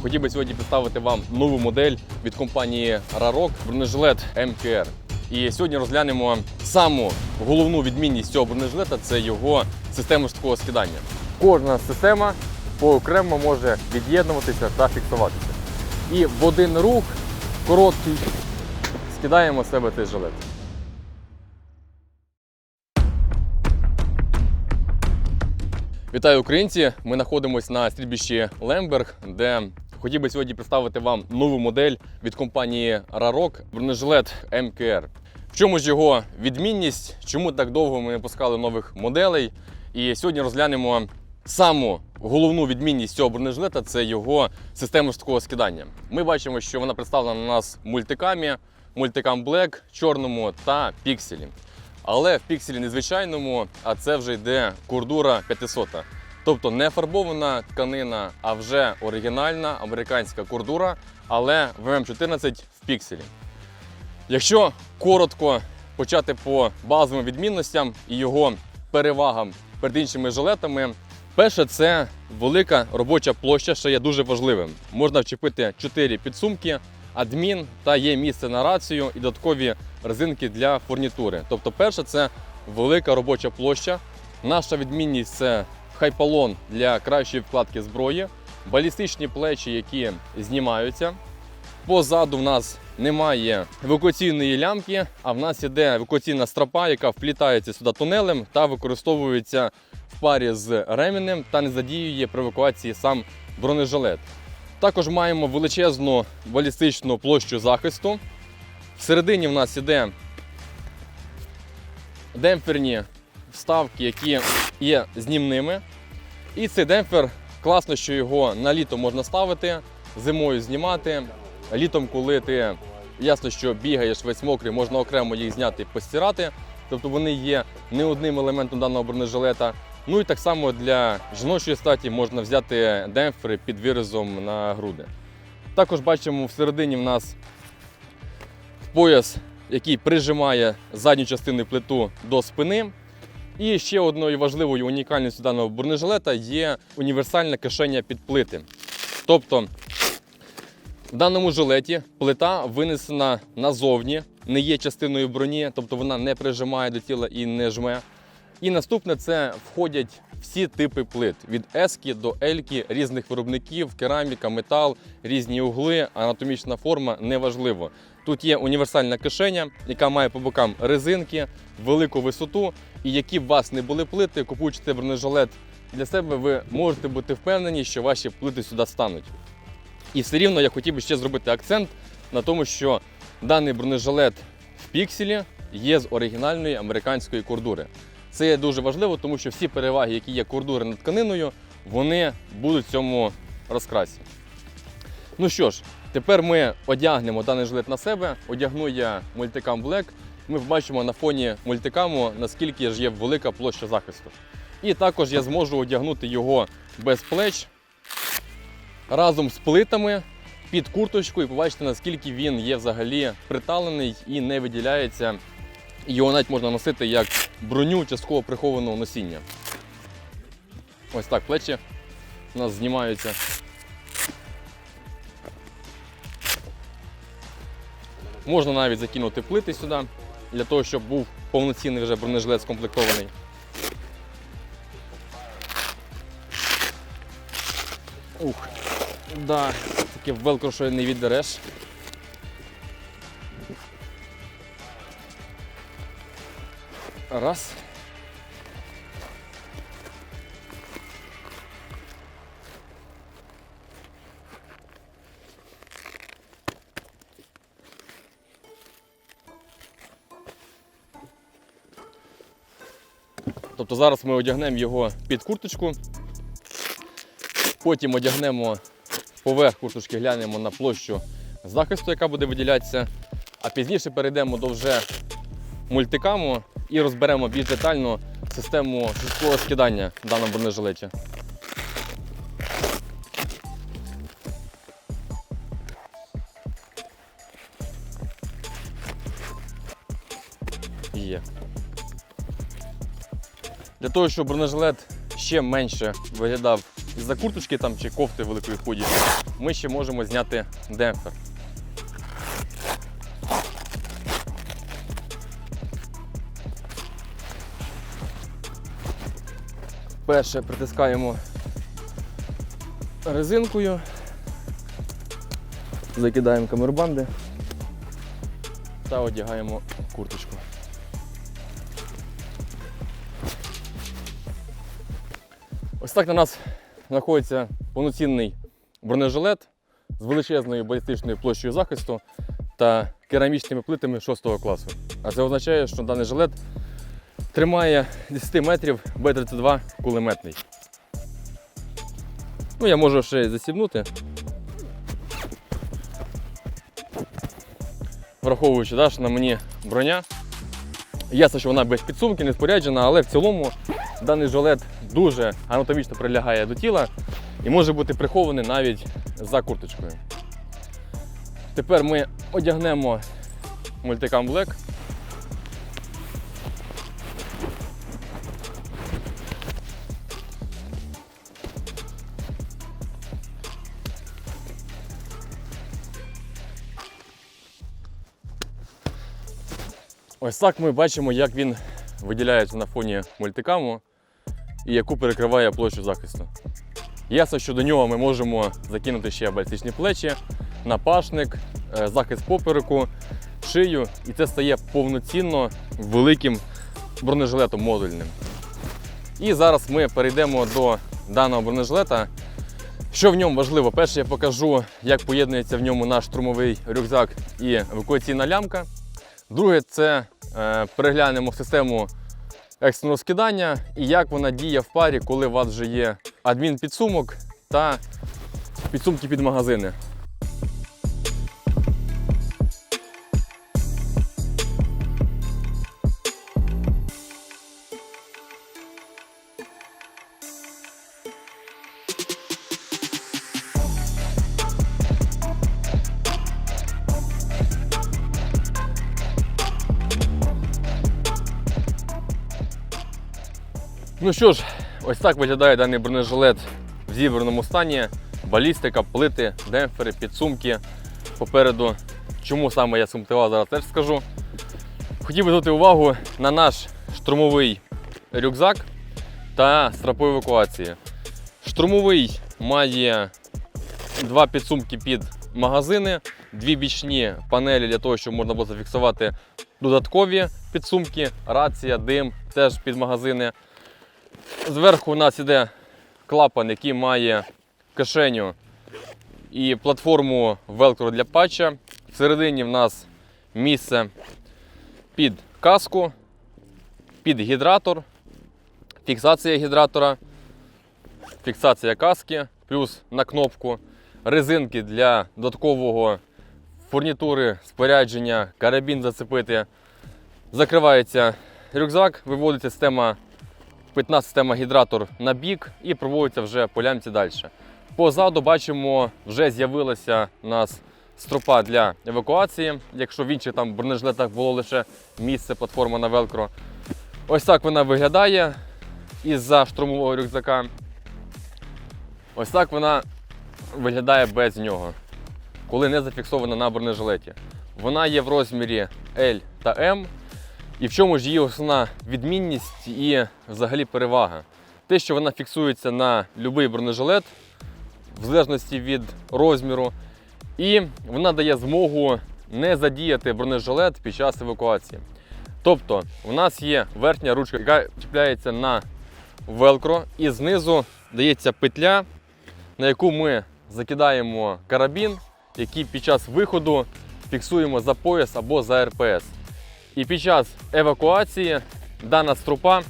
Хотів би сьогодні представити вам нову модель від компанії Rarok бронежилет МКР. І сьогодні розглянемо саму головну відмінність цього бронежилета – це його система жорсткого скидання. Кожна система поокремо може від'єднуватися та фіксуватися. І в один рух короткий скидаємо з себе цей жилет. Вітаю, українці! Ми знаходимося на стрільбищі Лемберг, де хотів би сьогодні представити вам нову модель від компанії Rarok бронежилет МКР. В чому ж його відмінність, чому так довго ми не пускали нових моделей? І сьогодні розглянемо саму головну відмінність цього бронежилета – це його система жорсткого скидання. Ми бачимо, що вона представлена у нас в мультикамі, мультикам Black, чорному та пікселі. Але в пікселі незвичайному, а це вже йде кордура 500. Тобто не фарбована тканина, а вже оригінальна американська кордура, але в М14 в пікселі. Якщо коротко почати по базовим відмінностям і його перевагам перед іншими жилетами, перше – це велика робоча площа, що є дуже важливим. Можна вчепити 4 підсумки, адмін та є місце на рацію і додаткові резинки для фурнітури. Тобто перше – це велика робоча площа. Наша відмінність – це хайпалон для кращої вкладки зброї, балістичні плечі, які знімаються. Позаду в нас немає евакуаційної лямки, а в нас іде евакуаційна стропа, яка вплітається сюди тунелем та використовується в парі з ременем та не задіює при евакуації сам бронежилет. Також маємо величезну балістичну площу захисту. Всередині в нас іде демпферні вставки, які є знімними. І цей демпфер, класно, що його на літо можна ставити, зимою знімати. Літом, коли ти, ясно, що бігаєш весь мокрий, можна окремо їх зняти і постирати. Тобто вони є не одним елементом даного бронежилета. Ну і так само для жіночої статі можна взяти демпфери під вирізом на груди. Також бачимо всередині в нас пояс, який прижимає задню частину плиту до спини. І ще одною важливою унікальністю даного бронежилета є універсальне кишеня під плити. Тобто в даному жилеті плита винесена назовні, не є частиною броні, тобто вона не прижимає до тіла і не жме. І наступне – це входять всі типи плит. Від S до L різних виробників, кераміка, метал, різні угли, анатомічна форма – неважливо. Тут є універсальна кишеня, яка має по бокам резинки, велику висоту. І які б у вас не були плити, купуючи бронежилет для себе, ви можете бути впевнені, що ваші плити сюди стануть. І все рівно я хотів би ще зробити акцент на тому, що даний бронежилет в пікселі є з оригінальної американської кордури. Це є дуже важливо, тому що всі переваги, які є кордури над тканиною, вони будуть в цьому розкрасі. Ну що ж, тепер ми одягнемо даний жилет на себе. Одягну я мультикам Black. Ми бачимо на фоні мультикаму, наскільки ж є велика площа захисту. І також я зможу одягнути його без плеч, разом з плитами, під курточку і побачите, наскільки він є взагалі приталений і не виділяється. Його навіть можна носити як броню частково прихованого носіння. Ось так плечі у нас знімаються. Можна навіть закинути плити сюди, для того, щоб був повноцінний вже бронежилет скомплектований. Ух, да, таке велкро, що не віддереш. Раз. Тобто зараз ми одягнемо його під курточку, потім одягнемо поверх курточки, глянемо на площу захисту, яка буде виділятися, а пізніше перейдемо до вже мультикаму і розберемо більш детально систему жорсткого скидання в даному бронежилеті. Є. Для того, щоб бронежилет ще менше виглядав із-за курточки там, чи кофти великої худі, ми ще можемо зняти демпфер. Перше притискаємо резинкою, закидаємо камербанди та одягаємо курточку. Ось так на нас знаходиться повноцінний бронежилет з величезною балістичною площею захисту та керамічними плитами 6 класу. А це означає, що даний жилет тримає 10 метрів Б-32 кулеметний. Ну, я можу ще й застібнути, враховуючи, що на мені броня. Ясно, що вона без підсумки, не споряджена, але в цілому даний жилет дуже анатомічно прилягає до тіла і може бути прихований навіть за курточкою. Тепер ми одягнемо Multicam Black. Ось так ми бачимо, як він виділяється на фоні мультикаму і яку перекриває площу захисту. Ясно, що до нього ми можемо закинути ще балістичні плечі, напашник, захист попереку, шию, і це стає повноцінно великим бронежилетом модульним. І зараз ми перейдемо до даного бронежилета. Що в ньому важливо? Перше, я покажу, як поєднується в ньому наш штурмовий рюкзак і евакуаційна лямка. Друге, це переглянемо систему екстреного скидання і як вона діє в парі, коли у вас вже є адмінпідсумок та підсумки під магазини. Ну що ж, ось так виглядає даний бронежилет в зібраному стані. Балістика, плити, демпфери, підсумки попереду. Чому саме я сумтивав, зараз теж скажу. Хотів би звернути увагу на наш штурмовий рюкзак та стропи евакуації. Штурмовий має 2 підсумки під магазини, 2 бічні панелі для того, щоб можна було зафіксувати додаткові підсумки, рація, дим, теж під магазини. Зверху у нас іде клапан, який має кишеню і платформу Velcro для патча. Всередині в нас місце під каску, під гідратор, фіксація гідратора, фіксація каски, плюс на кнопку, резинки для додаткового фурнітури, спорядження, карабін зацепити. Закривається рюкзак, виводиться питна система гідратор на бік і проводиться вже по лямці далі. Позаду бачимо, вже з'явилася у нас стропа для евакуації, якщо в інших там бронежилетах було лише місце, платформа на Velcro. Ось так вона виглядає із-за штурмового рюкзака. Ось так вона виглядає без нього, коли не зафіксована на бронежилеті. Вона є в розмірі L та M. І в чому ж її основна відмінність і взагалі перевага? Те, що вона фіксується на будь-який бронежилет, в залежності від розміру, і вона дає змогу не задіяти бронежилет під час евакуації. Тобто, у нас є верхня ручка, яка чіпляється на Velcro, і знизу дається петля, на яку ми закидаємо карабін, який під час виходу фіксуємо за пояс або за РПС. І під час евакуації дана стропа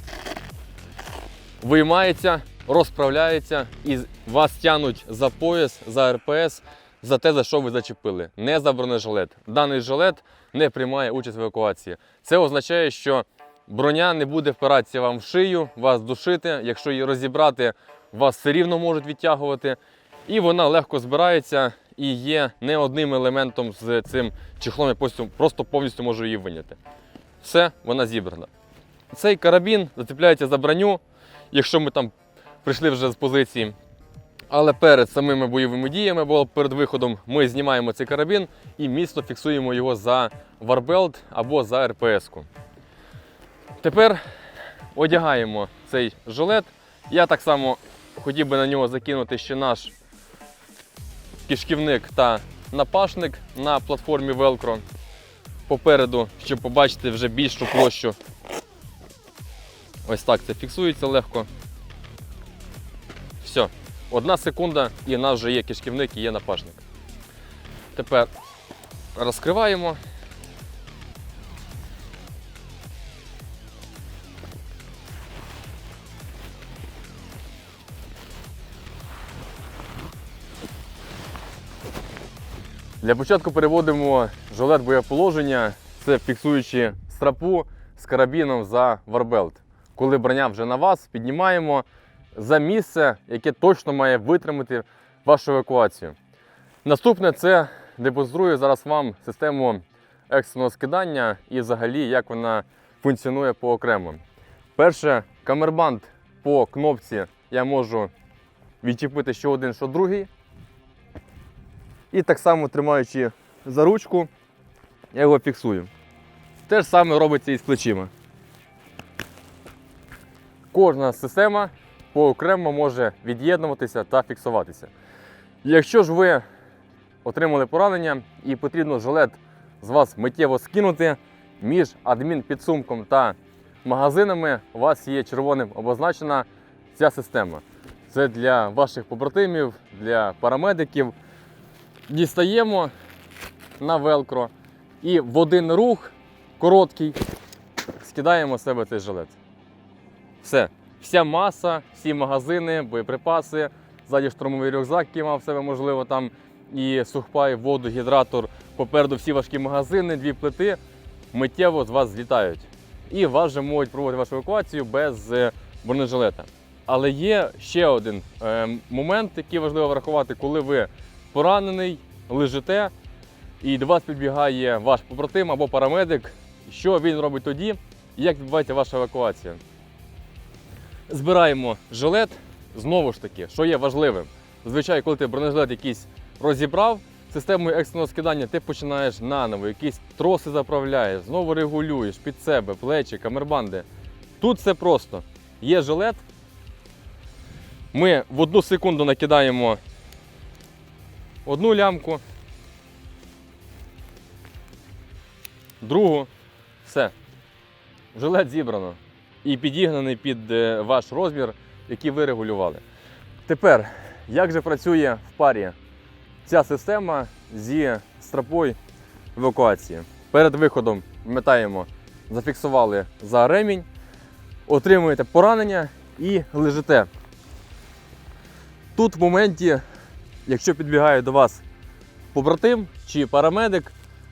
виймається, розправляється і вас тягнуть за пояс, за РПС, за те, за що ви зачепили, не за бронежилет. Даний жилет не приймає участь в евакуації. Це означає, що броня не буде впиратися вам в шию, вас душити. Якщо її розібрати, вас все рівно можуть відтягувати. І вона легко збирається і є не одним елементом з цим чехлом, я просто повністю можу її виняти. Все, вона зібрана. Цей карабін зацепляється за броню, якщо ми там прийшли вже з позиції. Але перед самими бойовими діями, або перед виходом, ми знімаємо цей карабін і міцно фіксуємо його за варбелт або за РПС-ку. Тепер одягаємо цей жилет. Я так само хотів би на нього закинути ще наш кишківник та напашник на платформі Velcro попереду, щоб побачити вже більшу площу. Ось так це фіксується легко. Все. 1 секунда і в нас вже є кишківник і є напашник. Тепер розкриваємо. Для початку переводимо жилет боєположення, це фіксуючи стропу з карабіном за варбелт. Коли броня вже на вас, піднімаємо за місце, яке точно має витримати вашу евакуацію. Наступне це демонструю зараз вам систему екстреного скидання і взагалі як вона функціонує поокремо. Перше, камербанд по кнопці я можу відчепити що один, що другий. І так само тримаючи за ручку, я його фіксую. Те ж саме робиться і з плечима. Кожна система поокремо може від'єднуватися та фіксуватися. Якщо ж ви отримали поранення і потрібно жилет з вас миттєво скинути, між адмінпідсумком та магазинами у вас є червоним обозначена ця система. Це для ваших побратимів, для парамедиків. Дістаємо на велкро і в один рух, короткий, скидаємо з себе цей жилет. Все. Вся маса, всі магазини, боєприпаси, ззаді штурмовий рюкзак, який мав в себе, можливо, там і сухпай, воду, гідратор, попереду всі важкі магазини, 2 плити, миттєво з вас злітають. І вас вже можуть проводити вашу евакуацію без бронежилета. Але є ще один момент, який важливо врахувати, коли ви поранений, лежите, і до вас підбігає ваш побратим або парамедик. Що він робить тоді, як відбувається ваша евакуація? Збираємо жилет, знову ж таки, що є важливим. Зазвичай, коли ти бронежилет якийсь розібрав, системою екстреного скидання ти починаєш наново, якісь троси заправляєш, знову регулюєш під себе, плечі, камербанди. Тут все просто. Є жилет, ми в 1 секунду накидаємо одну лямку, другу, все. Жилет зібрано і підігнаний під ваш розмір, який ви регулювали. Тепер, як же працює в парі ця система зі стропою евакуації? Перед виходом вмикаємо, зафіксували за ремінь, отримуєте поранення і лежите. Тут в моменті, якщо підбігає до вас побратим чи парамедик,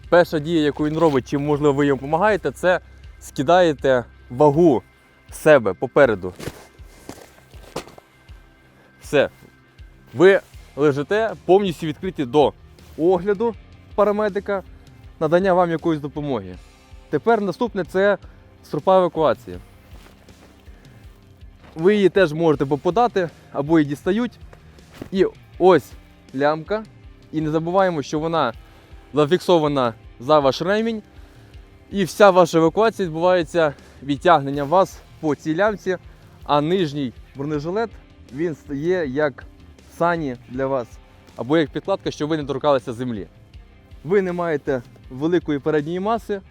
перша дія, яку він робить, чи можливо ви йому допомагаєте, це скидаєте вагу себе попереду. Все. Ви лежите повністю відкриті до огляду парамедика, надання вам якоїсь допомоги. Тепер наступне це стропа евакуації. Ви її теж можете подати або її дістають. І ось лямка. І не забуваємо, що вона зафіксована за ваш ремінь. І вся ваша евакуація відбувається відтягненням вас по цій лямці, а нижній бронежилет, він стає як сані для вас, або як підкладка, щоб ви не торкалися землі. Ви не маєте великої передньої маси,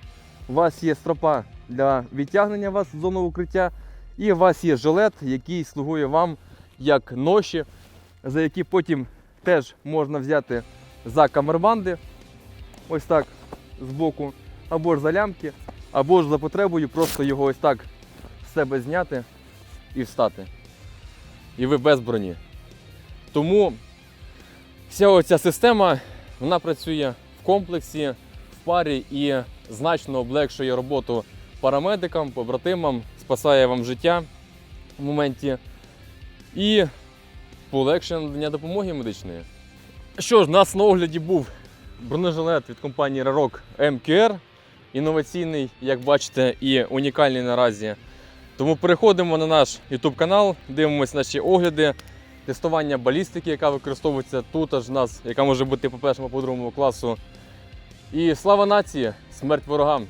у вас є стропа для відтягнення вас в зону укриття, і у вас є жилет, який слугує вам як ноші, за які потім теж можна взяти за камербанди, ось так збоку, або ж за лямки, або ж за потребою просто його ось так з себе зняти і встати. І ви без броні. Тому вся оця система, вона працює в комплексі, в парі і значно облегшує роботу парамедикам, побратимам, спасає вам життя в моменті і полегшує надання допомоги медичної. Що ж, у нас на огляді був бронежилет від компанії Rarok MQR, інноваційний, як бачите, і унікальний наразі. Тому переходимо на наш YouTube канал, дивимося наші огляди, тестування балістики, яка використовується тут аж в нас, яка може бути по першому, по другому класу. І слава нації, смерть ворогам!